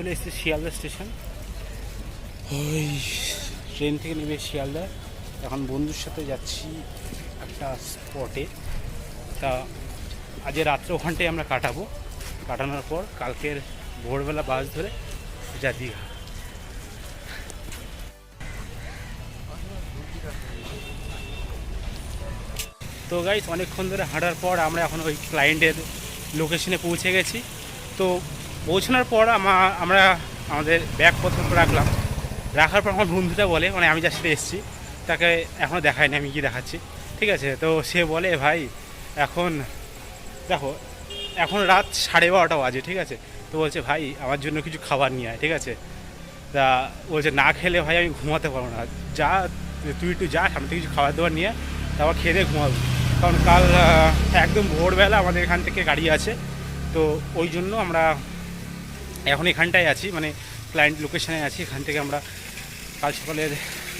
চলে এসেছি শিয়ালদা স্টেশন। ওই ট্রেন থেকে নেমে শিয়ালদা এখন বন্ধুর সাথে যাচ্ছি একটা স্পটে। তা আজ রাত্রে ওখানটায় আমরা কাটাবো, কাটানোর পর কালকের ভোরবেলা বাস ধরে যা দীঘা। তো গাইস অনেকক্ষণ ধরে হাঁটার পর আমরা এখন ওই ক্লায়েন্টের লোকেশনে পৌঁছে গেছি। তো পৌঁছানোর পর আমরা আমাদের ব্যাগপত্র রাখলাম। রাখার পর আমার বন্ধুটা বলে, মানে আমি যার সাথে এসেছি তাকে এখনও দেখায়নি, আমি কি দেখাচ্ছি, ঠিক আছে। তো সে বলে ভাই এখন দেখো এখন রাত 12:30 বাজে, ঠিক আছে। তো বলছে ভাই আমার জন্য কিছু খাবার নিয়ে আয়, ঠিক আছে। তা বলছে না খেলে ভাই আমি ঘুমাতে পারবো না, যা তুই একটু যা সামনে থেকে কিছু খাবার দাবার নিয়ে তারপর খেয়ে দিয়ে ঘুমাবো, কারণ কাল একদম ভোরবেলা আমাদের এখান থেকে গাড়ি আছে। তো ওই জন্য আমরা এখন এখানটায় আছি, মানে ক্লায়েন্ট লোকেশানে আছি। এখান থেকে আমরা কাল সকালে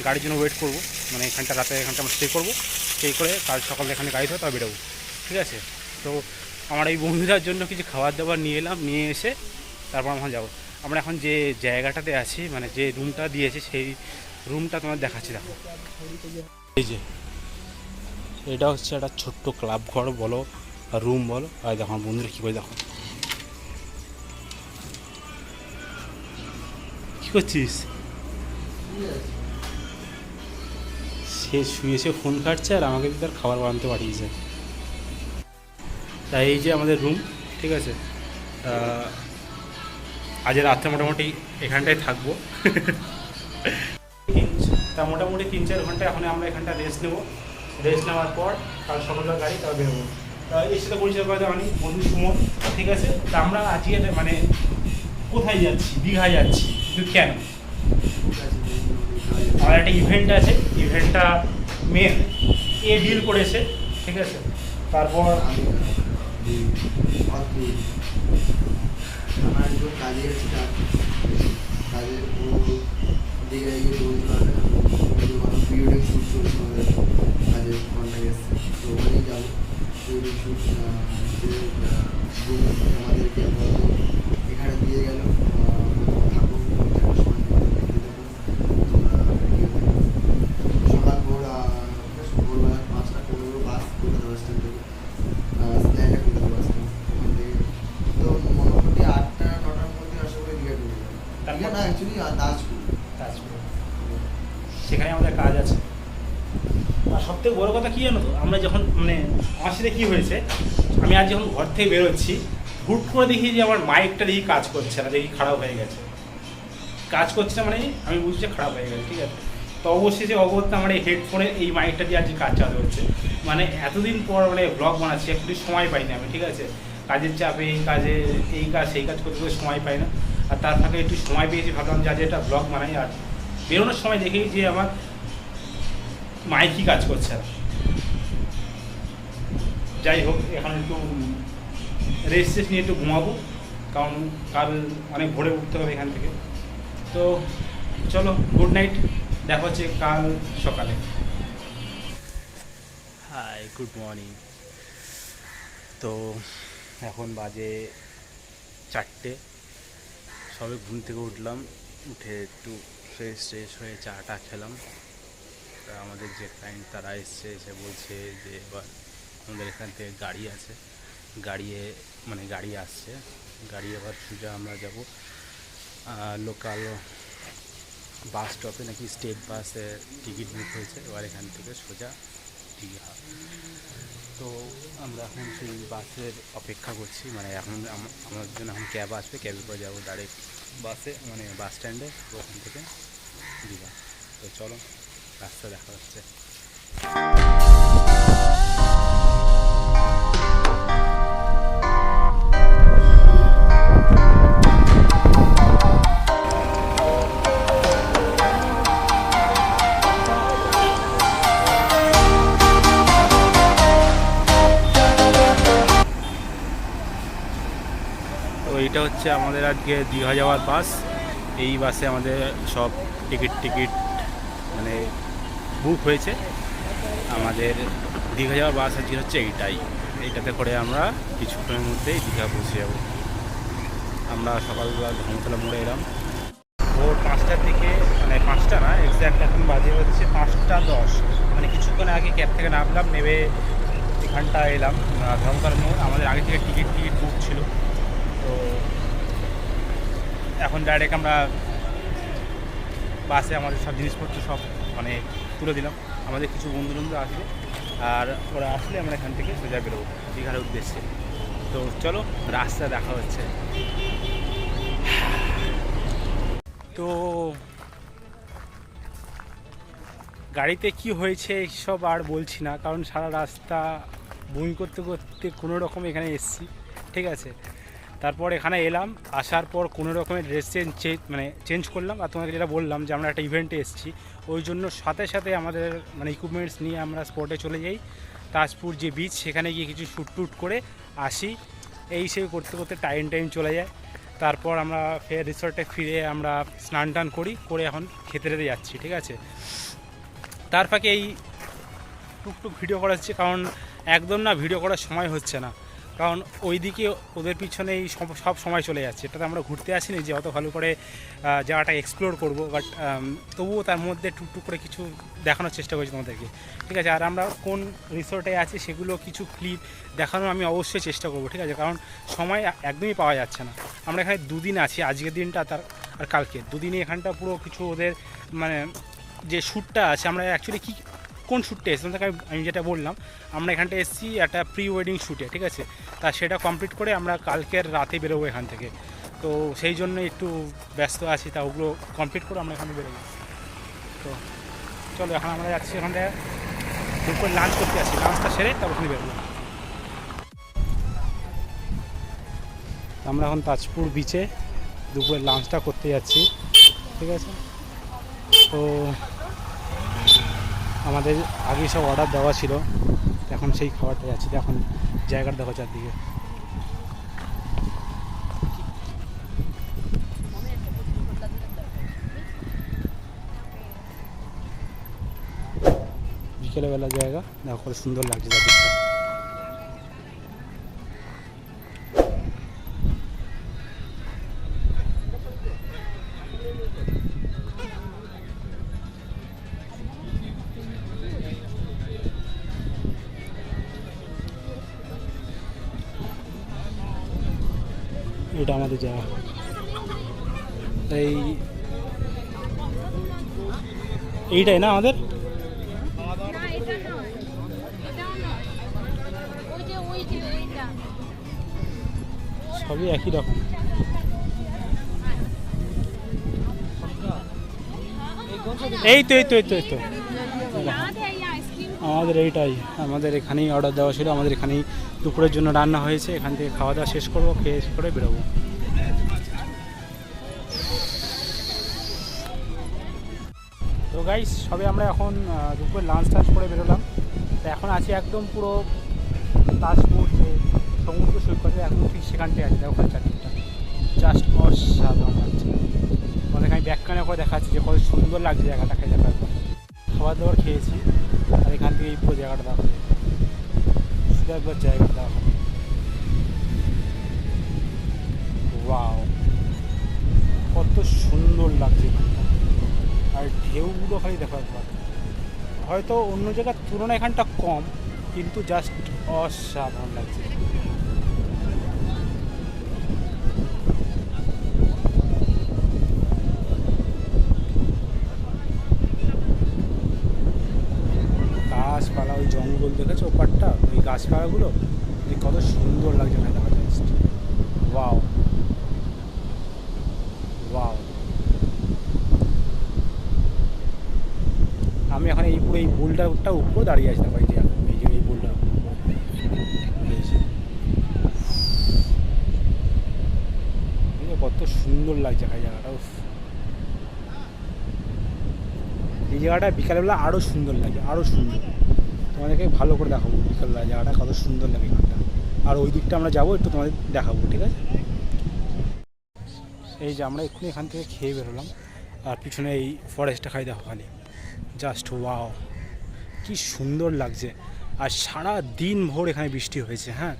গাড়ির জন্য ওয়েট করব, মানে এখানটা রাতে এখানটা আমরা স্টে করবো, স্টে করে কাল সকালে এখানে গাড়ি ধরে তাও বেরোবো, ঠিক আছে। তো আমার এই বন্ধুদের জন্য কিছু খাবার দাবার নিয়ে এলাম, নিয়ে এসে তারপর আমরা যাবো। আমরা এখন যে জায়গাটাতে আছি, মানে যে রুমটা দিয়েছে সেই রুমটা তোমার দেখাচ্ছি, দেখো। এই যে এটা হচ্ছে একটা ছোট্ট ক্লাব ঘর বলো আর রুম বলো। আর দেখো আমার বন্ধুরা কী করে, দেখো কী করছিস। সে শুয়েছে ফোন কাটছে আর আমাকে তার খাবার বানাতে পাঠিয়েছে। তাই এই যে আমাদের রুম, ঠিক আছে। আজ রাত্রে মোটামুটি এখানটায় থাকবো। তা মোটামুটি 3-4 ঘন্টা এখন আমরা এখানটা রেস্ট নেবো। রেস্ট নেওয়ার পর কাল সকালবেলা গাড়ি তাও বেরোবো। তা এর সাথে পরিচয় করে দেওয়া আমি বন্ধু সুমন, ঠিক আছে। তা আমরা আজকে মানে কোথায় যাচ্ছি, দীঘায় যাচ্ছি, কিন্তু কেন? আমার একটা ইভেন্ট আছে, ইভেন্টটা মেন এ ডিল করেছে, ঠিক আছে। তারপর আমার একজন কাজে গেছে, কাজের দীঘায় গিয়ে বলতে পারবে না, প্রি ওয়েডিং শ্যুট চলছে আমাদের কাজের কন্ট্যাক্ট এসছে, তো ওখানেই যাবো। প্রি ওয়েডিং শ্যুট আমাদেরকে এখানে দিয়ে গেল, থাকবো সময় সকাল ভোরবেলা 5টা 15 বাস কলকাতা বাস স্ট্যান্ড থেকে স্প্ল্যানেড কলকাতা বাস স্ট্যান্ড, ওখান থেকে তো মোটামুটি 8টা-9টার মধ্যে আশা করি দীঘা ঢুকে যাবে। দীঘা না, অ্যাকচুয়ালি তাজপুর, সেখানে আমাদের কাজ আছে। আর সবথেকে বড়ো কথা কী জানো তো, আমরা যখন মানে আমার সাথে কী হয়েছে, আমি আজ যখন ঘর থেকে বেরোচ্ছি হুট করে দেখি যে আমার মাইকটা দেখি কাজ করছে না, দেখি খারাপ হয়ে গেছে। কাজ করছে না মানে আমি বুঝছি খারাপ হয়ে গেছে, ঠিক আছে। তো অবশ্যই যে অবস্থা আমার এই হেডফোনের এই মাইকটা দিয়ে আজকে কাজ চালু হচ্ছে। মানে এতদিন পর মানে ব্লগ বানাচ্ছি, একটু সময় পাইনি আমি, ঠিক আছে। কাজের চাপে এই কাজে এই কাজ সেই কাজ করতে করতে সময় পাই না। আর তার ফাঁকে একটু সময় পেয়েছি, ভাবলাম যে আজ একটা ব্লগ বানাই। আর বেরোনোর সময় দেখি যে আমার মাইকই কাজ করছে না। যাই হোক, এখন একটু রেস্ট নিয়ে একটু ঘুমাবো, কারণ কাল অনেক ভোরে উঠতে হবে এখান থেকে। তো চলো, গুড নাইট, দেখা হচ্ছে কাল সকালে। Hi, good morning. তো এখন বাজে 4টে, সবে ঘুম থেকে উঠলাম, উঠে একটু ফ্রেশ ট্রেশ হয়ে চাটা খেলাম। তা আমাদের যে ক্লায়েন্ট তারা এসছে, এসে বলছে যে এবার আমাদের এখান থেকে গাড়ি আছে, গাড়ি আসছে, গাড়ি এবার সোজা আমরা যাব লোকাল বাস স্টপে, নাকি স্টেট বাসে টিকিট বুক হয়েছে, এবার এখান থেকে সোজা দীঘা। তো আমরা এখন সেই বাসের অপেক্ষা করছি, মানে এখন আমাদের জন্য এখন ক্যাব আসবে, ক্যাবে করে যাবো ডাইরেক্ট বাসে, মানে বাস স্ট্যান্ডে, ওখান থেকে দীঘা। তো চলো, রাস্তা দেখা হচ্ছে। তো এইটা হচ্ছে আমাদের আজকে দীঘা যাওয়ার বাস। এই বাসে আমাদের সব টিকিট মানে বুক হয়েছে। আমাদের দীঘা যাওয়ার বাস আজকে হচ্ছে এইটাতে করে আমরা কিছুক্ষণের মধ্যেই দীঘা পৌঁছে যাব। আমরা সকালবেলা ধর্মতলা মোড়ে এলাম ভোর 5টার দিকে, মানে 5টা না এক্স্যাক্ট, এখন বাজে হচ্ছে 5টা 10। মানে কিছুক্ষণ আগে ক্যাব থেকে নামলাম, নেমে এখানটা এলাম ধর্মতলা মোড়। আমাদের আগে থেকে টিকিট বুক ছিল, তো এখন ডাইরেক্ট আমরা বাসে আমাদের সব জিনিসপত্র সব মানে তুলে দিলাম। আমাদের কিছু বন্ধু আসবে, আর ওরা আসলে আমরা এখান থেকে সোজা বেরোবো দীঘার উদ্দেশ্যে। তো চলো, রাস্তা দেখা হচ্ছে। তো গাড়িতে কি হয়েছে সব আর বলছি না, কারণ সারা রাস্তা বমি করতে করতে কোনো রকম এখানে এসেছি, ঠিক আছে। তারপর এখানে এলাম, আসার পর কোনো রকমের ড্রেস চেঞ্জ করলাম। আর তোমাকে যেটা বললাম যে আমরা একটা ইভেন্টে এসেছি, ওই জন্য সাথে সাথে আমাদের মানে ইকুইপমেন্টস নিয়ে আমরা স্পটে চলে যাই। তাজপুর যে বিচ, সেখানে গিয়ে কিছু শ্যুট করে আসি। এই সেই করতে করতে টাইম চলে যায়। তারপর আমরা ফের রিসর্টে ফিরে আমরা স্নান টান করে এখন খেতে যাচ্ছি, ঠিক আছে। তার ফাঁকে এই টুকটুক ভিডিও করা হচ্ছে, কারণ একদম না ভিডিও করার সময় হচ্ছে না, কারণ ওইদিকে ওদের পিছনেই সব সময় চলে যাচ্ছে। এটাতে আমরা ঘুরতে আসিনি যে অত ভালো করে জায়গাটা এক্সপ্লোর করব, বাট তবুও তার মধ্যে টুকটুক করে কিছু দেখানোর চেষ্টা করছি তোমাদেরকে, ঠিক আছে। আর আমরা কোন রিসোর্টে আছি সেগুলো কিছু ক্লিপ দেখানোর আমি অবশ্যই চেষ্টা করব, ঠিক আছে, কারণ সময় একদমই পাওয়া যাচ্ছে না। আমরা এখানে 2 দিন আছি, আজকের দিনটা আর কালকে 2 দিনই এখানটা পুরো কিছু ওদের মানে যে শ্যুটটা আছে, আমরা অ্যাকচুয়ালি কোন শ্যুটটা এসেছিলাম তাকে আমি যেটা বললাম, আমরা এখানটা এসেছি একটা প্রি ওয়েডিং শ্যুটে, ঠিক আছে। তা সেটা কমপ্লিট করে আমরা কালকের রাতে বেরোবো এখান থেকে। তো সেই জন্য একটু ব্যস্ত আছি, তা ওগুলো কমপ্লিট করে আমরা এখানে বেরোবো। তো চলো, এখন আমরা যাচ্ছি এখান থেকে দুপুরে লাঞ্চ করতে আসছি, লাঞ্চটা সেরে তারপর ওখানে বেরোবো। আমরা এখন তাজপুর বিচে দুপুরে লাঞ্চটা করতে যাচ্ছি, ঠিক আছে। তো আমাদের আগে সব অর্ডার দেওয়া ছিল, এখন সেই খাবারটা যাচ্ছি। এখন জায়গাটা দেখো চারদিকে, বিকেলবেলা জায়গা দেখো কত সুন্দর লাগছে চারদিকটা। এটা আমাদের জায়গা, এইটাই না আমাদের, সবই একই রকম। এই তো আমাদের এইটাই, আমাদের এখানেই অর্ডার দেওয়া ছিল, আমাদের এখানেই দুপুরের জন্য রান্না হয়েছে। এখান থেকে খাওয়া দাওয়া শেষ করবো, খেয়ে করে বেরোবো। তো গাইস, সবে আমরা এখন দুপুরে লাঞ্চ করে বেরোলাম। তো এখন আছি একদম পুরো তাজপুর যে সমুদ্র সৈকতে, একদম ঠিক সেখানটায় আছে। দেখো চারদিকটা জাস্ট অসাধারণ লাগছে। তোমাদেরকে আমি ব্যাকখানে করে দেখাচ্ছি যে কত সুন্দর লাগছে জায়গাটা। খাবার দাবার খেয়েছি, আর এখান থেকে এই পুরো জায়গাটা দেখা যায়। শুধু একবার জায়গাটা দেখা, ওয়াও, কত সুন্দর লাগছে এখানটা। আর ঢেউগুলো খালি দেখো একবার, হয়তো অন্য জায়গার তুলনায় এখানটা কম, কিন্তু জাস্ট অসাধারণ লাগছে। গাছপালা, ওই জঙ্গল দেখেছো ওপারটা, ওই গাছপালাগুলো কত সুন্দর লাগছে ভাই, দেখা যায়। Wow wow. আমি এখন এই পুরো এই বোল্ডারটা উপরে দাঁড়িয়ে আছি, দেখো এই বোল্ডার কত সুন্দর লাগছে ভাই জায়গাটা। এই জায়গাটা বিকালবেলা আরও সুন্দর লাগে, আরও সুন্দর। তোমাদেরকে ভালো করে দেখাবো বিকালবেলা জায়গাটা কত সুন্দর লাগে এখানটা। আর ওই দিকটা আমরা যাবো, একটু তোমাদের দেখাবো, ঠিক আছে। এই যে আমরা এক্ষুনি এখান থেকে খেয়ে বেরোলাম, আর পিছনে এই ফরেস্টটা খাই দেখো খালি, জাস্ট ওয়াও, কি সুন্দর লাগছে। আর সারা দিন ভোর এখানে বৃষ্টি হয়েছে, হ্যাঁ।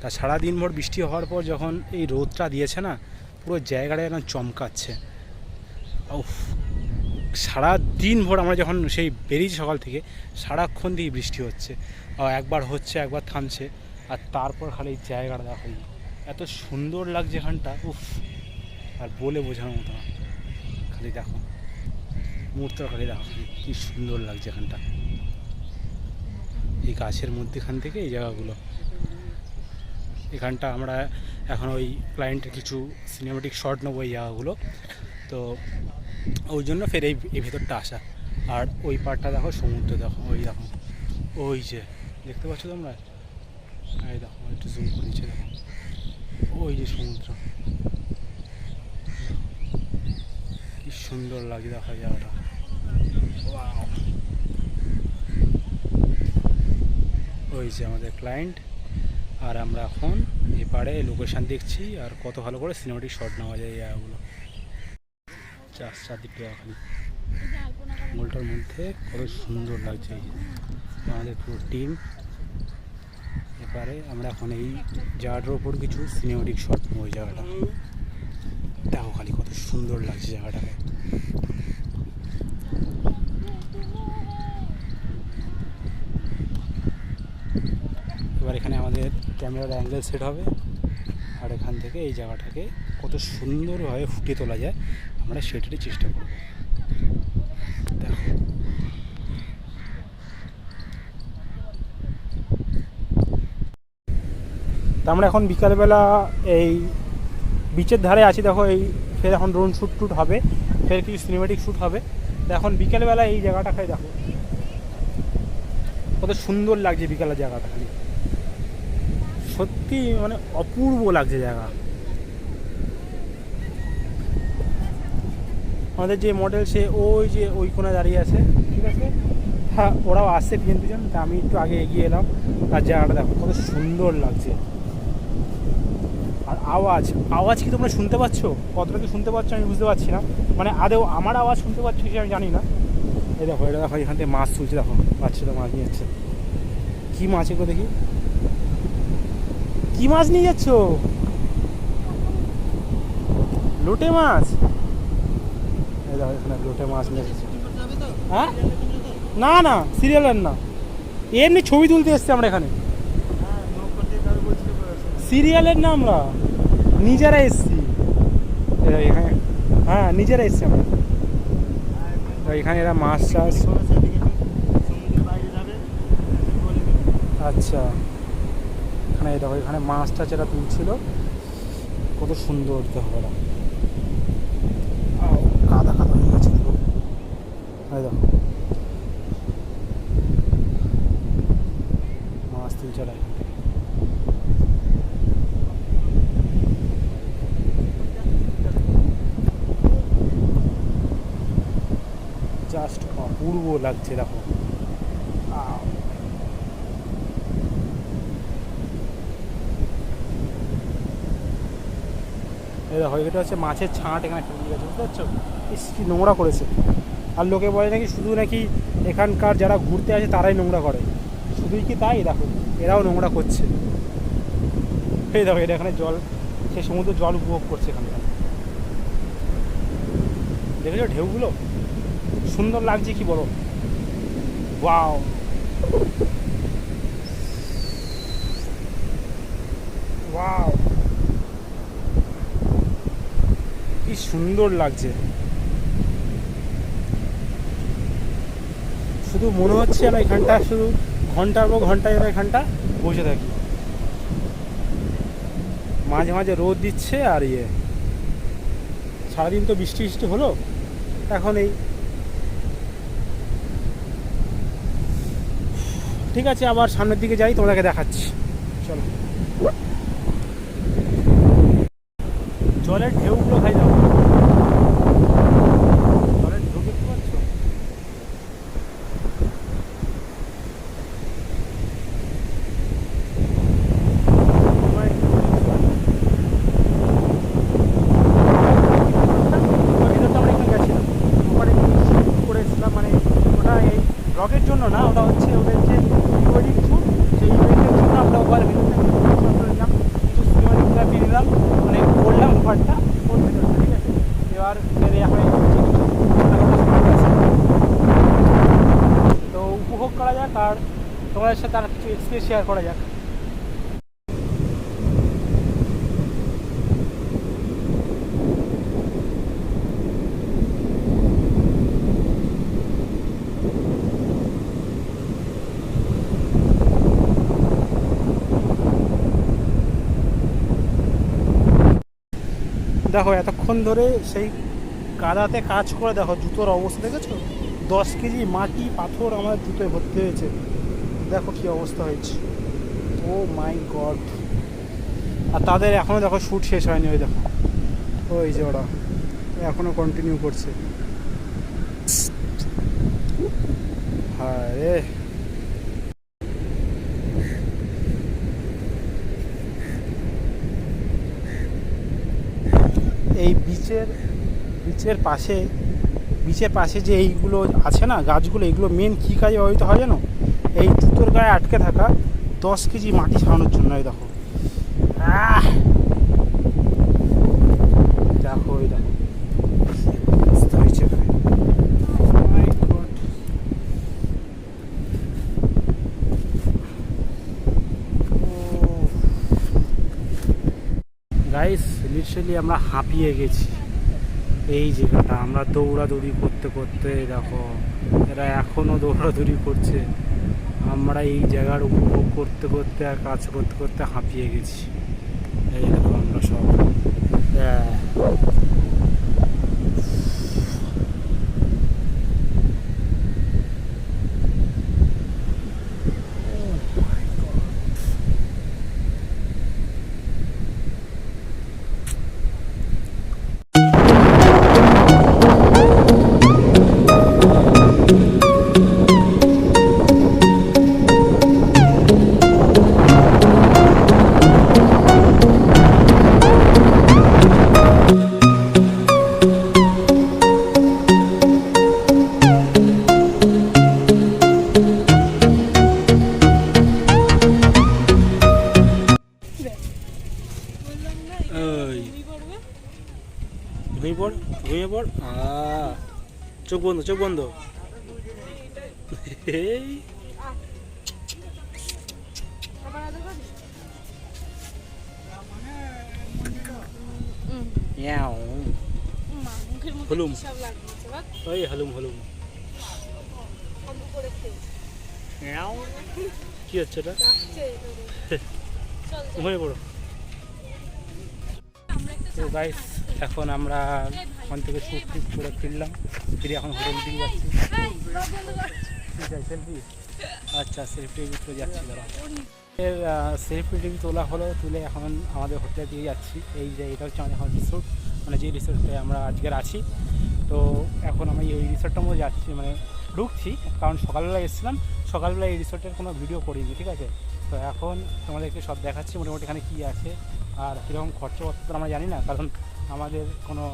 তা সারা দিন ভোর বৃষ্টি হওয়ার পর যখন এই রোদটা দিয়েছে না, পুরো জায়গাটা যেন চমকাচ্ছে। উফ, সারা দিন ভোর আমরা যখন সেই বেরিয়েছি সকাল থেকে, সারাক্ষণ দিয়ে বৃষ্টি হচ্ছে, একবার হচ্ছে একবার থামছে, আর তারপর খালি জায়গাটা দেখো, এত সুন্দর লাগছে এখানটা, উফ, আর বলে বোঝানোর মতো না। খালি দেখো মুহূর্তটা, খালি দেখো কী সুন্দর লাগছে এখানটা, এই গাছের মধ্যেখান থেকে এই জায়গাগুলো। এখানটা আমরা এখন ওই ক্লায়েন্টের কিছু সিনেমেটিক শট নেবো এই জায়গাগুলো, তো ওই জন্য ফের এই ভেতরটা আসা। আর ওই পাড়টা দেখো, সমুদ্র দেখো, ওই দেখো, ওই যে দেখতে পাচ্ছ তোমরা, এই দেখো একটু জুম করে দিচ্ছে, দেখো ওই যে সমুদ্র, কি সুন্দর লাগে দেখো জায়গাটা। ওই যে আমাদের ক্লায়েন্ট, আর আমরা এখন এপারে লোকেশান দেখছি আর কত ভালো করে সিনেমেটিক শট নেওয়া যায় এই জায়গাগুলো। চারদিকটা খালি জঙ্গলটার মধ্যে কত সুন্দর লাগছে। এই আমাদের পুরো টিম এবারে আমরা এখন এই জায়গাটার ওপর কিছু সিনেমেটিক শট নেবো। ওই জায়গাটা দেখো খালি কত সুন্দর লাগছে জায়গাটাকে। এবার এখানে আমাদের ক্যামেরার অ্যাঙ্গেল সেট হবে, আর এখান থেকে এই জায়গাটাকে কত সুন্দরভাবে ফুটিয়ে তোলা যায় আমরা সেটারই চেষ্টা করব। দেখো তা আমরা এখন বিকালবেলা এই বিচের ধারে আছি। দেখো এই ফের এখন ড্রোন শ্যুট হবে, ফের কিছু সিনেমেটিক শ্যুট হবে। তো এখন বিকেলবেলা এই জায়গাটা খাই দেখো কত সুন্দর লাগছে বিকালের জায়গাটা, খালি সত্যি মানে অপূর্ব লাগছে জায়গা। আমাদের যে মডেল সে ওই যে ওই কোণে দাঁড়িয়ে আছে, ঠিক আছে, হ্যাঁ ওরাও আসছে পিছন পিছন, তা আমি একটু আগে এগিয়ে এলাম। আর জায়গাটা দেখো কত সুন্দর লাগছে। আর আওয়াজ কি তোমরা শুনতে পাচ্ছ? কতটা কি শুনতে পাচ্ছ আমি বুঝতে পারছি না, মানে আদেও আমার আওয়াজ শুনতে পাচ্ছ কি আমি জানি না। এই দেখো এটা দেখো এখান থেকে মাছ তুলছে, দেখো বাচ্চারা মাছ নিয়ে যাচ্ছে। কী মাছ এগুলো দেখি, কি মাছ নিয়ে যাচ্ছ? লোটে মাছ। এই দেখো এখানে লোটে মাছ নিয়ে যাচ্ছে। হ্যাঁ না না সিরিয়ালের না, এমনি ছবি তুলতে এসছি আমরা এখানে, সিরিয়ালের না, আমরা নিজেরা এসছি এখানে। হ্যাঁ নিজেরা এসছি আমরা এখানে। এরা মাছ চাষ, আচ্ছা এখানে দেখো এখানে মাছ টাছ এরা তুলছিল, কত সুন্দর দেখো ওরা। কাদা কাদা হয়ে গেছে দেখো, দেখো মাছ তুলছে এরা এখানে। জাস্ট অপূর্ব লাগছে দেখো। এই দেখো এটা হচ্ছে মাছের ছাঁট, এখানে ফেলে গেছে, বুঝতে পারছো? কি নোংরা করেছে। আর লোকে বলে নাকি শুধু নাকি এখানকার যারা ঘুরতে আসে তারাই নোংরা করে, শুধুই কি তাই? দেখো এরাও নোংরা করছে। এই দেখো এটা এখানে জল, সে সমুদ্র জল উপভোগ করছে এখানকার। দেখেছো ঢেউগুলো সুন্দর লাগছে কি বলো, ওয়াও। ওয়াও কি সুন্দর লাগছে, শুধু মনে হচ্ছে যেন এখানটা শুধু ঘন্টার পর ঘন্টা যেন এখানটা বসে থাকি। মাঝে মাঝে রোদ দিচ্ছে আর সারাদিন তো বৃষ্টি বৃষ্টি হলো, এখন এই ঠিক আছে আবার সামনের দিকে যাই, তোমাদেরকে দেখাচ্ছি চলো। জলের ঢেউগুলো খাই যাবো, জলের ঢেউ দেখতে পাচ্ছ? মানে ওটা এই ব্লগের জন্য না, ওটা হচ্ছে ওদের যে ওয়েডিং শ্যুট, সেই ইভেন্টের জন্য আমরা ওভার নিলাম, কিছু সিনেমাটিক নিলাম, মানে করলাম ঘরটা ওর ভেতরটা, ঠিক আছে। এবার ফেরে এখন তো উপভোগ করা যাক আর তোমাদের সাথে আর কিছু এক্সপিরিয়েন্স শেয়ার করা যাক। দেখো এতক্ষণ ধরে সেই কাদাতে কাজ করে দেখো জুতোর অবস্থা দেখেছো, 10 কেজি মাটি পাথর আমার জুতোয় ভর্তি হয়েছে, দেখো কি অবস্থা হয়েছে। ও মাই গড। আর তাদের এখনও দেখো শ্যুট শেষ হয়নি, ওই দেখো ওই যে ওরা এখনও কন্টিনিউ করছে। হ্যাঁ রে, এই বিচের পাশে যে এইগুলো আছে না গাছগুলো, এইগুলো মেন কী কাজে ব্যবহৃত হয় জানো? এই জুতোর গায়ে আটকে থাকা 10 কেজি মাটি ছাড়ানোর জন্য। এই দেখো দেখো ওই দেখো অবস্থা হয়েছে এখানে। গাইস লিটারালি আমরা হাঁপিয়ে গেছি এই জায়গাটা। আমরা দৌড়াদৌড়ি করতে করতে দেখো এরা এখনও দৌড়াদৌড়ি করছে, আমরা এই জায়গার উপভোগ করতে করতে আর কাজ করতে করতে হাঁপিয়ে গেছি। এই দেখো আমরা সব ঘুমিয়ে পড়। চোখ বন্ধ, চোখ বন্ধ। এই হলুম, ওই হলুম হলুম কি হচ্ছে এটা? ঘুমিয়ে পড়ো। তো গাইস এখন আমরা ওখান থেকে শ্যুট টুট করে ফিরে এখন হোটেল দিকে যাচ্ছি। সেলফি, আচ্ছা সেলফি করে যাচ্ছি দাঁড়া। এর সেলফি টিভি তোলা হলো, তুলে এখন আমাদের হোটেলে দিয়ে যাচ্ছি। এই যে এটা হচ্ছে আমাদের এখন রিসোর্ট, মানে যে রিসোর্টে আমরা আজকের আছি। তো এখন আমি এই রিসোর্টটার মধ্যে যাচ্ছি, মানে ঢুকছি, কারণ সকালবেলা এসেছিলাম, সকালবেলা এই রিসোর্টের কোনো ভিডিও করিনি, ঠিক আছে। তো এখন তোমাদেরকে সব দেখাচ্ছি মোটামুটি এখানে কী আছে আর কীরকম খরচাপত্র আমরা জানি না, কারণ আমাদের কোনো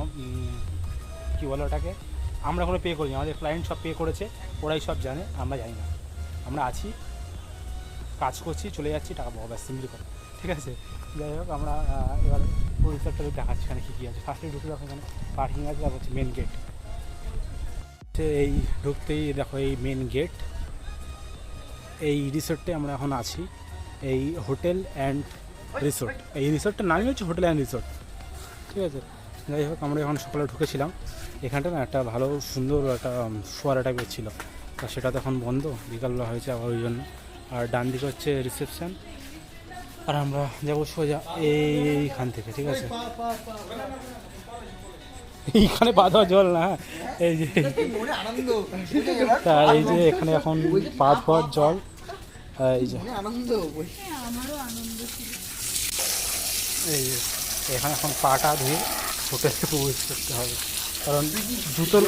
কী বলো ওটাকে, আমরা কোনো পে করিনি, আমাদের ক্লায়েন্ট সব পে করেছে, ওরাই সব জানে, আমরা জানি না। আমরা আছি, কাজ করছি, চলে যাচ্ছি, টাকা পাবো, ব্যাস সিম্পলি করে, ঠিক আছে। যাই হোক আমরা এবার ওই রিসোর্টটা দেখাচ্ছি এখানে কী কী আছে। ফার্স্টে ঢুকে দেখো এখানে পার্কিং আছে, তারপর হচ্ছে মেন গেট। এই ঢুকতেই দেখো এই মেন গেট। এই রিসোর্টে আমরা এখন আছি, এই হোটেল অ্যান্ড রিসোর্ট। এই রিসোর্টটার নামই হচ্ছে হোটেল অ্যান্ড রিসোর্ট, ঠিক আছে। যাই হোক আমরা এখন সকালে ঢুকেছিলাম, এখানটা না একটা ভালো সুন্দর একটা ফোয়ারা টাইপের ছিল, তা সেটা তো এখন বন্ধ, বিকালবেলা হয়েছে আবার ওই জন্য। আর ডান দিকে হচ্ছে রিসেপশন, আর আমরা যাবো সোজা এইখান থেকে, ঠিক আছে। এইখানে পা ধোয়া জল না, এই যে তা এই যে এখানে এখন পা ধোয়ার জল, এই যে এই যে এখানে এখন পাটা ধুয়ে হোটেলে প্রবেশ করতে হবে, কারণ জুতোর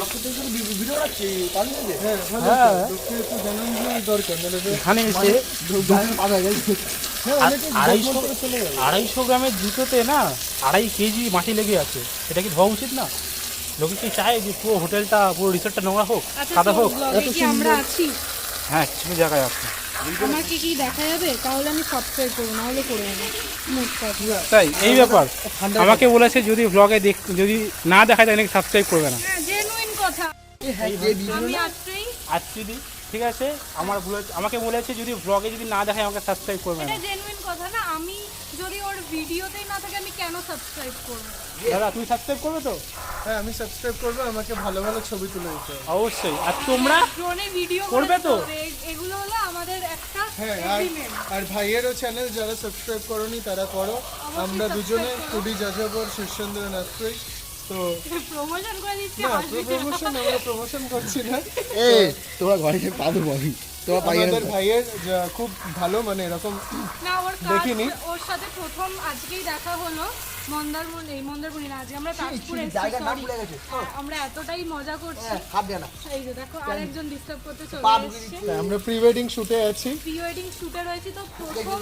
এখানে এসে 250 গ্রামের জুতোতে না 2.5 কেজি মাটি লেগে আছে। এটা কি ধোয়া উচিত না? লোকে কি চায় যে পুরো হোটেলটা পুরো রিসোর্টটা নোংরা হোক, কাদা হোক? হ্যাঁ কিছু জায়গায় আছে। আমার কি দেখা যাবে? তাহলে আমি সাবস্ক্রাইব করবো, না হলে করে নেবো। মোট কথা। তাই এই ব্যাপার আমাকে বলেছে যদি ব্লগে যদি না দেখায় তাহলে সাবস্ক্রাইব করবে না। হ্যাঁ জেনুইন কথা। আমি আজকেই আজকে দিই ঠিক আছে, আমাকে বলেছে যদি ব্লগে যদি না দেখায় আমাকে সাবস্ক্রাইব করবে না। এটা জেনুইন কথা না, আমি যদি ওর ভিডিওতেই না থাকে আমি কেন সাবস্ক্রাইব করব? দাদা তুমি সাবস্ক্রাইব করবে তো? হ্যাঁ আমি সাবস্ক্রাইব করবো, আমাকে ভালো ভালো ছবি তুলে দিতে হবে। অবশ্যই। আর তোমরা ড্রোনে ভিডিও করবে তো? এগুলো হলো আমাদের একটা হ্যাঁ এগ্রিমেন্ট। আর ভাইয়েরও চ্যানেল যারা সাবস্ক্রাইব করোনি তারা করো। আমরা দুজনে ফুডি যাযাবর শীর্ষেন্দ্র নাথ্রই। তো প্রমোশন করে দিচ্ছি। না আমরা প্রমোশন করছি না। এ তোরা ঘরে গিয়ে পাবো বলি তোরা আমাদের ভাইয়ের খুব ভালো মানে এরকম না ওর কাজ, দেখিনি। ওর সাথে প্রথম আজকেই দেখা হলো মন্দারমণি না, আজকে আমরা তাজপুরে এসেছি। sorry, আমরা এতটাই মজা করছি। হাত দেয় না এই যে দেখো আরেকজন ডিস্টার্ব করতে চলে এসেছে। আমরা প্রি ওয়েডিং শুটে আছি। প্রি ওয়েডিং শুটে রয়েছি, তো প্রথম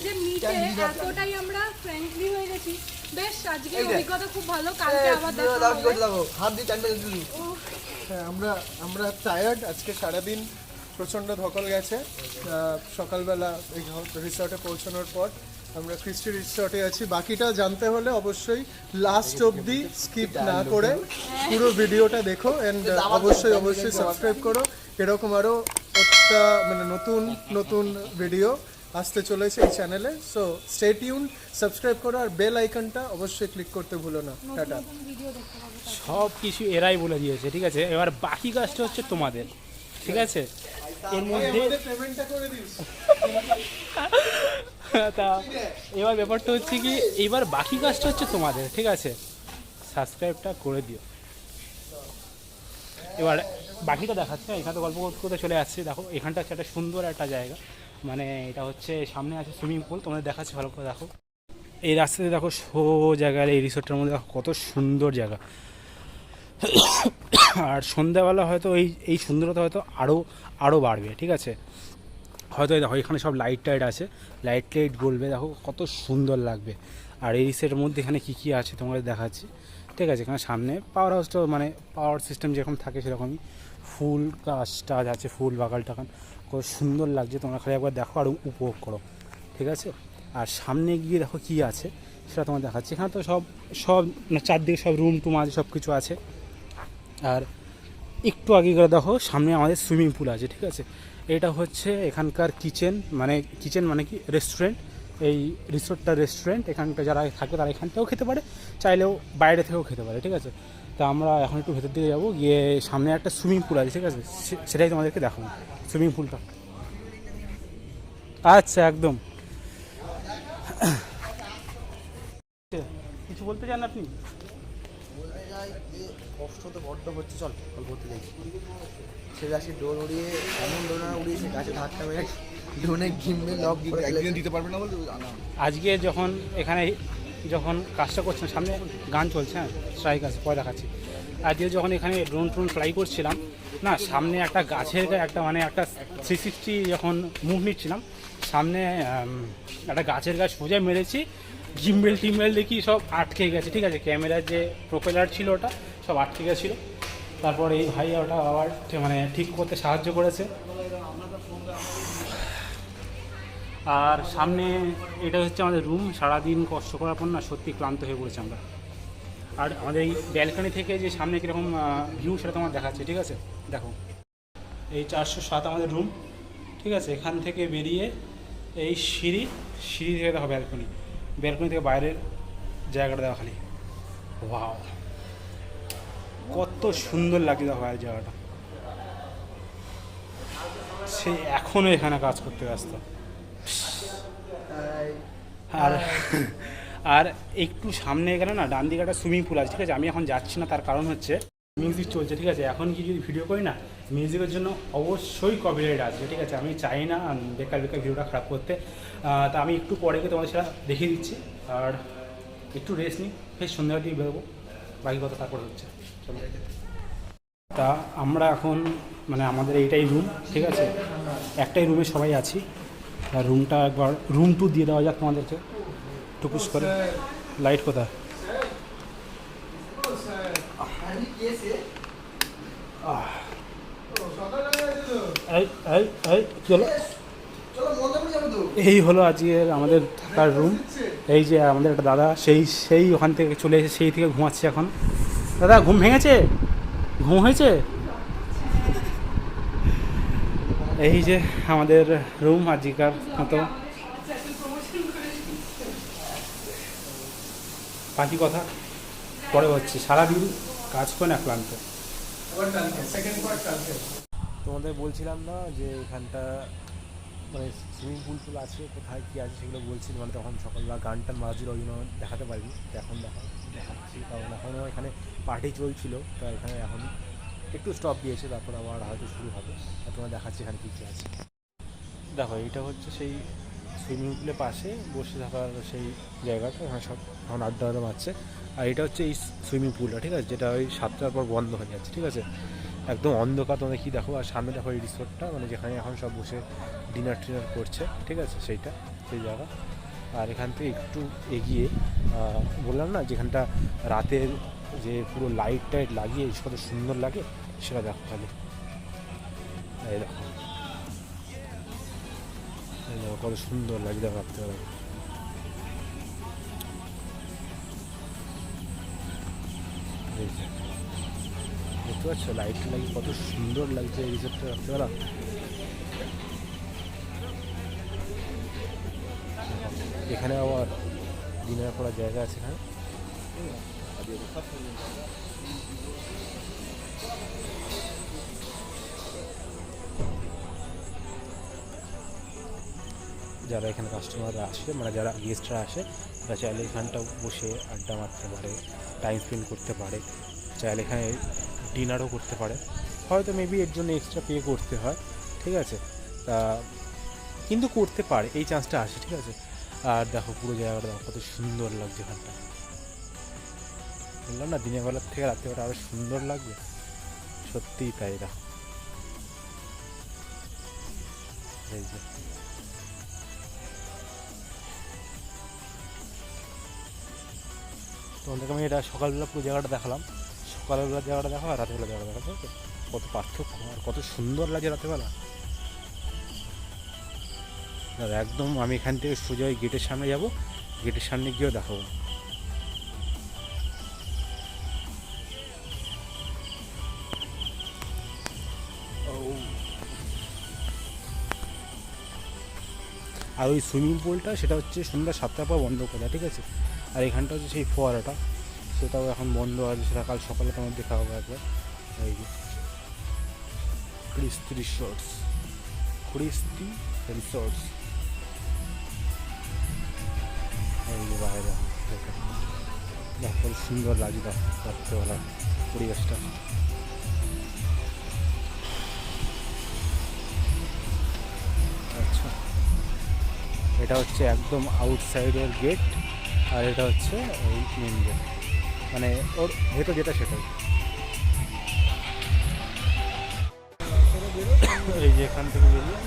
যে মিটে এতটাই আমরা ফ্রেন্ডলি হয়ে গেছি। বেশ আজকে অভিজ্ঞতা খুব ভালো, কালকে আবার দেখা হবে। হাত দিয়ে টানবে দিদি হ্যাঁ আমরা টায়ার্ড, আজকে সারাদিন প্রচণ্ড ধকল গেছে। সকালবেলা এই রিসর্টে পৌঁছানোর পর আমরা ক্রিস্টি রিসর্টে আছি। বাকিটা জানতে হলে অবশ্যই লাস্ট অবধি স্কিপ না করে পুরো ভিডিওটা দেখো অ্যান্ড অবশ্যই সাবস্ক্রাইব করো। এরকম আরও একটা মানে নতুন ভিডিও আসতে চলেছে এই চ্যানেলে। সো স্টে টিউন, সাবস্ক্রাইব করো আর বেল আইকনটা অবশ্যই ক্লিক করতে ভুলো না। টাটা। ভিডিও দেখতে পাবো। সব কিছু এরাই বলে দিয়েছে ঠিক আছে, এবার বাকি কাজটা হচ্ছে তোমাদের ঠিক আছে। এর মধ্যে পেমেন্টটা করে দিস। তা এবার ব্যাপারটা হচ্ছে কি, এবার বাকি কাজটা হচ্ছে তোমাদের ঠিক আছে, সাবস্ক্রাইবটা করে দিও। এবার বাকিটা দেখাচ্ছে, এখানে তো গল্প করতে করতে চলে আসছে। দেখো এখানটা হচ্ছে একটা সুন্দর একটা জায়গা, মানে এটা হচ্ছে সামনে আছে সুইমিং পুল, তোমাদের দেখাচ্ছি ভালো করে দেখো। এই রাস্তাতে দেখো জায়গায় এই রিসোর্টের মধ্যে দেখো কত সুন্দর জায়গা। আর সন্ধ্যাবেলা হয়তো এই সুন্দরতা হয়তো আরও বাড়বে ঠিক আছে। হয়তো দেখো এখানে সব লাইট টাইট আছে, লাইট জ্বলবে, দেখো কত সুন্দর লাগবে। আর এই রিসোর্টের মধ্যে এখানে কী আছে তোমাদের দেখাচ্ছি ঠিক আছে। এখানে সামনে পাওয়ার হাউসটা মানে পাওয়ার সিস্টেম যেরকম থাকে সেরকমই, ফুল গাছ টাছ আছে, ফুল বাগান টাগান, কত সুন্দর লাগছে। তোমরা খালি একবার দেখো আর উপভোগ করো ঠিক আছে। আর সামনে গিয়ে দেখো কী আছে সেটা তোমার দেখাচ্ছি। এখানে তো সব চারদিকে সব রুম টুম আছে, সব কিছু আছে। আর একটু আগে করে দেখো সামনে আমাদের সুইমিং পুল আছে ঠিক আছে। এটা হচ্ছে এখানকার কিচেন মানে কি রেস্টুরেন্ট। এই রিসোর্টটা রেস্টুরেন্ট, এখানটা যারা থাকবে তারা এখানটাও খেতে পারে, চাইলেও বাইরে থেকেও খেতে পারে ঠিক আছে। তা আমরা এখন একটু ভেতর দিকে যাবো, গিয়ে সামনে একটা সুইমিং পুল আছে ঠিক আছে, সেটাই তোমাদেরকে দেখাবো সুইমিং পুলটা। আচ্ছা একদম। কিছু বলতে চান আপনি? বলতে যাই যে কষ্ট তো বড্ড হচ্ছে, চল গল্প করতে যাই। ছেলে আসে ডোর উড়িয়ে এমন ডোর উড়িয়েছে গাছে ধাক্কা মেরে ডোনে ঘিমবে লক একদিন দিতে পারবে না বলতে। আজকে যখন কাজটা করছিলাম, সামনে গান চলছে, হ্যাঁ স্ট্রাইক আছে পরে দেখাচ্ছি। আজকে যখন এখানে ড্রোন ফ্লাই করছিলাম না, সামনে একটা গাছের একটা মানে একটা 360 যখন মুভ নিচ্ছিলাম, সামনে একটা গাছের গাছ সোজা মেরেছি, জিম্বেল দেখি সব আটকে গেছে ঠিক আছে। ক্যামেরার যে প্রোপেলার ছিল ওটা সব আটকে গেছিলো। তারপর এই ভাই ওটা আবার মানে ঠিক করতে সাহায্য করেছে। আর সামনে এটা হচ্ছে আমাদের রুম। সারাদিন কষ্ট করার পর না সত্যি ক্লান্ত হয়ে পড়েছি আমরা। আর আমাদের এই ব্যালকনি থেকে যে সামনে কীরকম ভিউ সেটা তোমার দেখাচ্ছে ঠিক আছে। দেখো এই 407 আমাদের রুম ঠিক আছে। এখান থেকে বেরিয়ে এই সিঁড়ি থেকে দেখো ব্যালকনি থেকে বাইরের জায়গাটা দেখো খালি, ওয়াও কত সুন্দর লাগছে দেখো বাইরের জায়গাটা। সে এখনও এখানে কাজ করতে ব্যস্ত। আর একটু সামনে গেলে না ডান দিকে একটা সুইমিং পুল আছে ঠিক আছে। আমি এখন যাচ্ছি না, তার কারণ হচ্ছে মিউজিক চলছে ঠিক আছে। এখন কি যদি ভিডিও করি না, মিউজিকের জন্য অবশ্যই কপিরাইট আসবে ঠিক আছে। আমি চাই না বেকার ভিডিওটা খারাপ করতে। তা আমি একটু পরে গিয়ে তোমাদের সেটা দেখিয়ে দিচ্ছি। আর একটু রেস্ট নিই, বেশ সন্ধ্যার দিকে বেরোবো, বাকি কথা তারপর হচ্ছে। চলো। তা আমরা এখন মানে আমাদের এইটাই রুম ঠিক আছে, একটাই রুমে সবাই আছি। আর রুমটা একবার রুম টু দিয়ে দেওয়া যাক তোমাদেরকে টুকুস করে। লাইট কোথায়? সকালে চলো, চলো মন্দারমণি যাবো তো। এই হলো আজকের আমাদের থাকার রুম। এই যে আমাদের একটা দাদা সেই ওখান থেকে চলে এসে সেই থেকে ঘুমাচ্ছে এখন। দাদা ঘুম ভেঙেছে? ঘুম হয়েছে? এই যে আমাদের রুম আজকের মতো। বাকি কথা পরে হচ্ছে, সারাদিন কাজ করে না ক্লান্ত। তোমাদের বলছিলাম না যে এখানটা মানে সুইমিং পুল আছে, কোথায় কী আছে সেগুলো বলছি। মানে তখন সকালবেলা গান টান বাজছিল, ওই জন্য দেখাতে পারিনি। এখন দেখাচ্ছি, কারণ এখনও এখানে পার্টি চলছিল। তো এখানে এখন একটু স্টপ দিয়েছে, তারপর আবার হয়তো শুরু হবে। আর তোমরা দেখাচ্ছি এখানে কী কী আছে। দেখো, এইটা হচ্ছে সেই সুইমিং পুলের পাশে বসে থাকার সেই জায়গাটা, এখানে সব এখন আড্ডা মারছে। আর এটা হচ্ছে এই সুইমিং পুলটা, ঠিক আছে, যেটা ওই 7টার পর বন্ধ হয়ে যাচ্ছে, ঠিক আছে। একদম অন্ধকার। তোমরা কী দেখো, আর সামনে দেখো এই রিসোর্টটা, মানে যেখানে এখন সব বসে ডিনার টিনার করছে, ঠিক আছে, সেই জায়গা। আর এখান থেকে একটু এগিয়ে বললাম না যেখানটা রাতের যে পুরো লাইট টাইট লাগিয়ে কত সুন্দর লাগে, সেটা দেখো খালি। এই দেখো কত সুন্দর লাগে, দেখো রাত্রেবেলা। এই যে দেখতে পাচ্ছ লাইট লাগিয়ে কত সুন্দর লাগছে এই রিসোর্টটা রাত্রেবেলা। এখানে আবার ডিনার করার জায়গা আছে এখানে। যারা এখানে কাস্টমাররা আসে, মানে যারা গেস্টরা আসে, তারা চাইলে এখানটা বসে আড্ডা মারতে পারে, টাইম স্পেন্ড করতে পারে, চাইলে এখানে ডিনারও করতে পারে। হয়তো মেবি এর জন্য এক্সট্রা পে করতে হয়, ঠিক আছে, তা কিন্তু করতে পারে, এই চান্সটা আসে, ঠিক আছে। আর দেখো পুরো জায়গাটা দেখো কত সুন্দর লাগছে এখানটা। বললাম না দিনের বেলার থেকে রাত্রেবেলা আরও সুন্দর লাগবে, সত্যিই তাই। দেখো এই যে তোমাদেরকে আমি এটা সকালবেলা পুরো জায়গাটা দেখালাম। সকালবেলা জায়গাটা দেখো আর রাতেরবেলা জায়গাটা দেখো, কত পার্থক্য আর কত সুন্দর লাগে রাতেরবেলা। দাদা একদম আমি এখান থেকে সোজা ওই গেটের সামনে যাব, গেটের সামনে গিয়েও দেখাবো। আর ওই সুইমিং পুলটা সেটা হচ্ছে সন্ধ্যা 7টার পর বন্ধ করে, ঠিক আছে। আর এখানটা হচ্ছে সেই ফোয়ারাটা, সেটাও এখন বন্ধ আছে, সেটা কাল সকালে তোমার দেখা হবে একবার। এই যে ক্রিস্টি রিসোর্টস, এই যে বাইরে দেখ কত সুন্দর লাগে রাত্রেবেলা পরিবেশটা। আচ্ছা, এটা হচ্ছে একদম আউটসাইডের গেট, আর এটা হচ্ছে এই মেন গেট, মানে ওর ভেতর যেটা সেটাই। এই যে এখান থেকে বেরিয়ে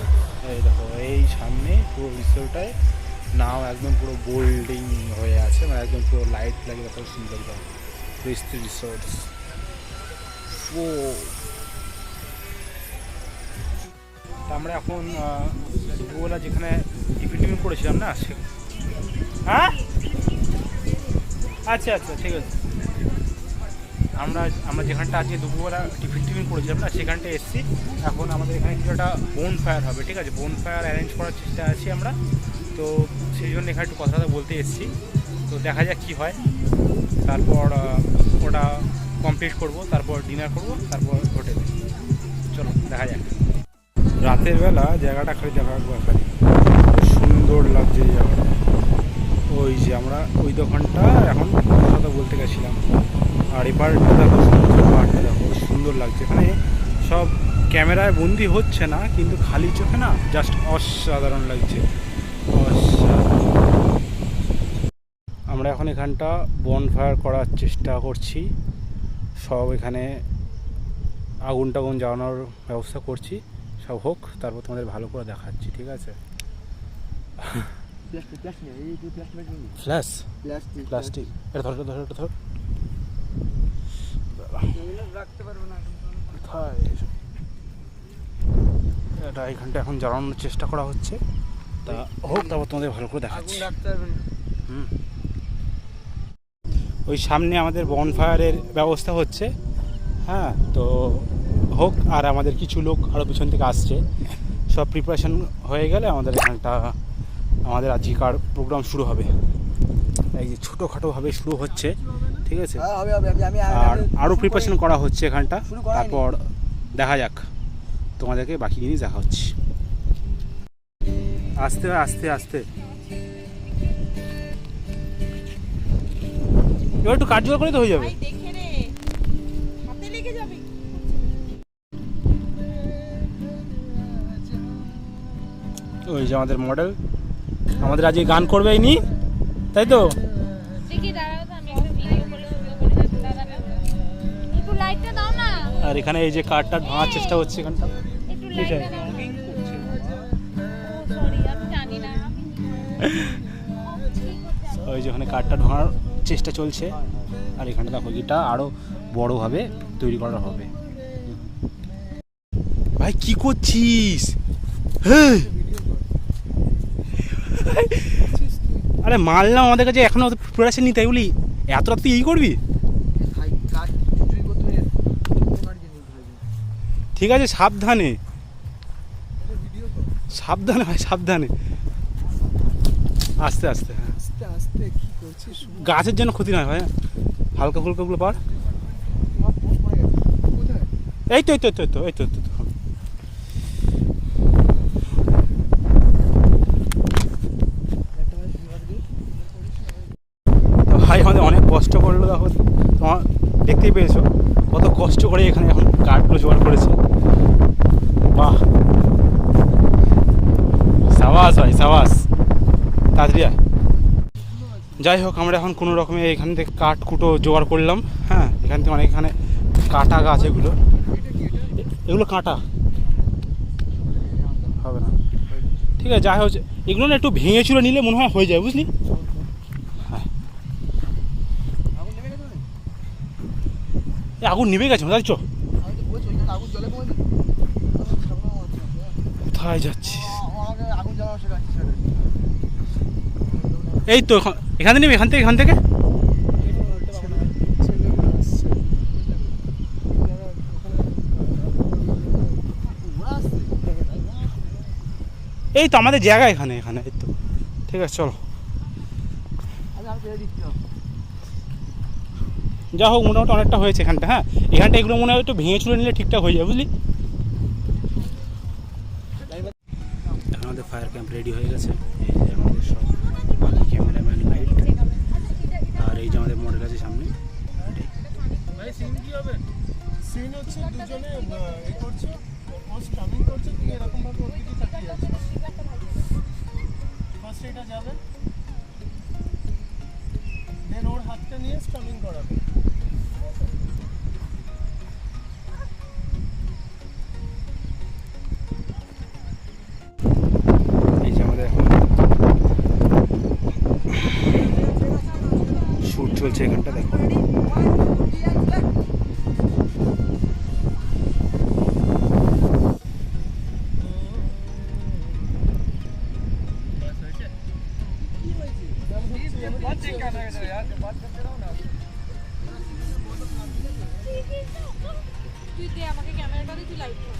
এই দেখো এই সামনে পুরো রিসোর্টটায় নাও একদম পুরো গোল্ডিং হয়ে আছে, মানে একদম পুরো লাইট লাগে, কত সুন্দর লাগে। Christie resorts. ও আমরা এখন দুপুরবেলা যেখানে টিফিন করেছিলাম না, হ্যাঁ আচ্ছা আচ্ছা ঠিক আছে, আমরা যেখানটা আজকে দুপুরবেলা টিফিন করেছিলাম না, সেখানটা এসেছি। এখন আমাদের এখানে কিছু একটা বোন ফায়ার হবে, ঠিক আছে, বোন ফায়ার অ্যারেঞ্জ করার চেষ্টা আছি আমরা। তো সেই জন্য এখানে একটু কথা বলতে এসেছি। তো দেখা যাক কী হয়, তারপর ওটা কমপ্লিট করব, তারপর ডিনার করব, তারপর হোটেলে। চলো দেখা যাক। রাতের বেলা জায়গাটা খালি দেখা একবার, খালি সুন্দর লাগছে এই জায়গাটা। ওই যে আমরা ওই দোকানটা এখন কথা বলতে গেছিলাম, আর এই পার্কটা দেখো, পার্কটা দেখো সুন্দর লাগছে। এখানে সব ক্যামেরায় বন্দি হচ্ছে না, কিন্তু খালি চোখে না জাস্ট অসাধারণ লাগছে, অসাধারণ। আমরা এখন এখানটা বনফায়ার করার চেষ্টা করছি, সব এখানে আগুন টাগুন জ্বালানোর ব্যবস্থা করছি, সব হোক, তারপর তোমাদের ভালো করে দেখাচ্ছি, ঠিক আছে। ফ্ল্যাশ প্লাস্টিক, এটা ধর রাখতে পারবো না কোথায়। এটা এখানটা এখন জ্বালানোর চেষ্টা করা হচ্ছে, তা হোক তারপর তোমাদের ভালো করে দেখাচ্ছি। হুম, ওই সামনে আমাদের বনফায়ারের ব্যবস্থা হচ্ছে, হ্যাঁ, তো হোক। আর আমাদের কিছু লোক আরও পিছন থেকে আসছে, সব প্রিপারেশন হয়ে গেলে আমাদের এখানটা আমাদের আজকের প্রোগ্রাম শুরু হবে। এই যে ছোটোখাটোভাবে শুরু হচ্ছে, ঠিক আছে, আর আরও প্রিপারেশন করা হচ্ছে এখানটা, তারপর দেখা যাক, তোমাদেরকে বাকি জিনিস দেখা হচ্ছে। আস্তে আস্তে আস্তে এবার একটু কার্যকর করে তো হয়ে যাবে। ওই যে আমাদের মডেল, আমাদের আজকে গান করবে নি, তাই তো? আর এখানে এই যে কাঠটা ভাঙার চেষ্টা হচ্ছে এখানটা, ওই যে ওখানে কাঠটা ভাঙার চেষ্টা চলছে। আর এখানটা দেখো এটা আরো বড়ভাবে তৈরি করা হবে। ভাই কি করছিস? হ্যাঁ, আরে মারলাম, আমাদের কাছে এখনো প্রিপারেশন নিতে, বলি এত রাত তুই এই করবি? ঠিক আছে, সাবধানে সাবধানে ভাই, সাবধানে, আস্তে আস্তে। হ্যাঁ, আস্তে আস্তে কি করছিস? গাছের জন্য ক্ষতি নয় ভাই, হালকা ফুলকাগুলো পার। এই তো এই তো এই তো এই তো এই তো ভাই আমাদের অনেক কষ্ট করলো, দেখো তোমার দেখতেই পেয়েছো কত কষ্ট করে এখানে এখন কাঠগুলো জোগাড় করেছে। বাহ, সাবাস ভাই সাবাস, তাড়াতাড়ি। যাই হোক, আমরা এখন কোনো রকমে এখান থেকে কাঠ কুটো জোগাড় করলাম। হ্যাঁ, এখান থেকে অনেক এখানে কাঁটা গাছ, এগুলো কাঁটা হবে না, ঠিক আছে। যাই হোক, এগুলো না একটু ভেঙে চুরে নিলে মনে হয় হয়ে যায়, বুঝলি? হ্যাঁ, আগুন নিভে গেছে, তাই চো, কোথায় যাচ্ছি? এই তো এখান থেকে নেবে, এখান থেকে এই তো আমাদের জায়গা এখানে, এই তো, ঠিক আছে, চলো। যা হোক, মোটামুটি অনেকটা হয়েছে এখানটা। হ্যাঁ, এখানটা এগুলো মনে হয় একটু ভেঙে চুরে নিলে ঠিকঠাক হয়ে যায়, বুঝলি? এখন আমাদের ফায়ার ক্যাম্প রেডি হয়ে গেছে। এই যে আমাদের সব বাকি ক্যামেরাম্যান, লাইট, আর এই যে আমাদের মডেল আছে সামনে। সিন হচ্ছে দুজনে এ করছে, পোস্ট কামিং করছে, তুমি এরকম ভাবে ওর দিকে তাকিয়ে আছো। ফার্স্ট এটা যাবে, দেন ওর হাতটা নিয়ে স্টামিং করাবে। এই যে আমাদের এখন শুট চলছে এখানটা, দেখো। তুই দে আমাকে ক্যামেরাটা দে, তুই লাইট কর।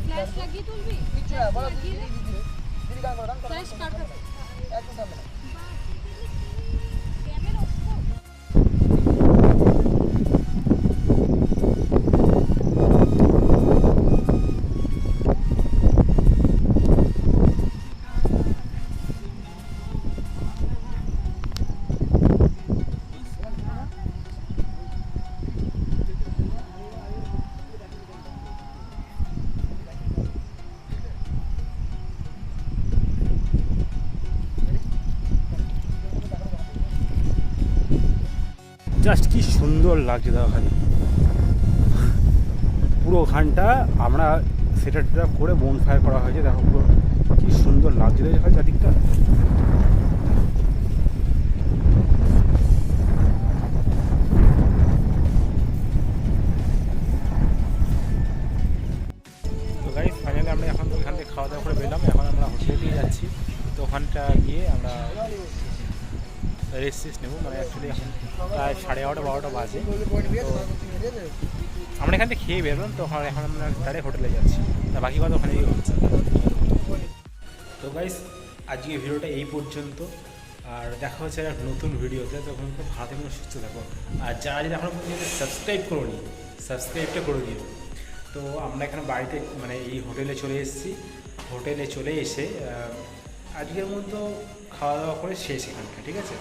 ফ্ল্যাশ লাগিয়ে তুলবি, ফ্ল্যাশ কাটা ক্যামেরা অফ কর। জাস্ট কি সুন্দর লাগছে দেখো খালি, পুরো ওখানটা আমরা সেটা করে বোন ফায়ার করা হয়েছে, দেখো পুরো কি সুন্দর লাগছে দেখো চারদিকটা। তো গাইস ফাইনালি আমরা এখন ওইখান থেকে খাওয়া দাওয়া করে বেরলাম, এখন আমরা হোটেলে দিয়ে যাচ্ছি। তো ওখানটা গিয়ে আমরা রেস্ট নেবো, মানে অ্যাকচুয়ালি এখন প্রায় 11:30-12টা বাজে। তো আমরা এখান থেকে খেয়ে বেরোলাম, তো এখন আমরা ডাইরেক্ট হোটেলে যাচ্ছি, তা বাকি কথা ওখানে গিয়ে হচ্ছে। তো গাইস আজকে ভিডিওটা এই পর্যন্ত, আর দেখা হচ্ছে একটা নতুন ভিডিওতে। তখন খুব ভালো থেকে সুস্থ থাকো, আর যারা যদি এখনও পর্যন্ত সাবস্ক্রাইব করোনি সাবস্ক্রাইবটা করে দিও। তো আমরা এখানে বাড়িতে মানে এই হোটেলে চলে এসেছি, হোটেলে চলে এসে আজকের মতো খাওয়া দাওয়া করে শেষ এখানটা, ঠিক আছে।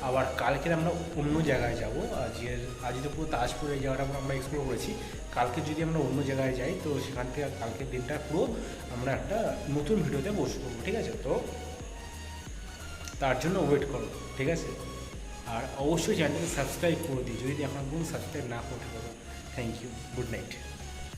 আবার কালকে আমরা অন্য জায়গায় যাব। আজ তো পুরো তাজপুর এই জায়গাটা আমরা এক্সপ্লোর করেছি, কালকে যদি আমরা অন্য জায়গায় যাই তো সেখান থেকে কালকের দিনটা পুরো আমরা একটা নতুন ভিডিওতে পোস্ট করবো, ঠিক আছে। তো তার জন্য ওয়েট করো, ঠিক আছে। আর অবশ্যই চ্যানেলটাকে সাবস্ক্রাইব করে দিই যদি এখন কোনো সাবস্ক্রাইব না করতে পারো। Thank you, good night.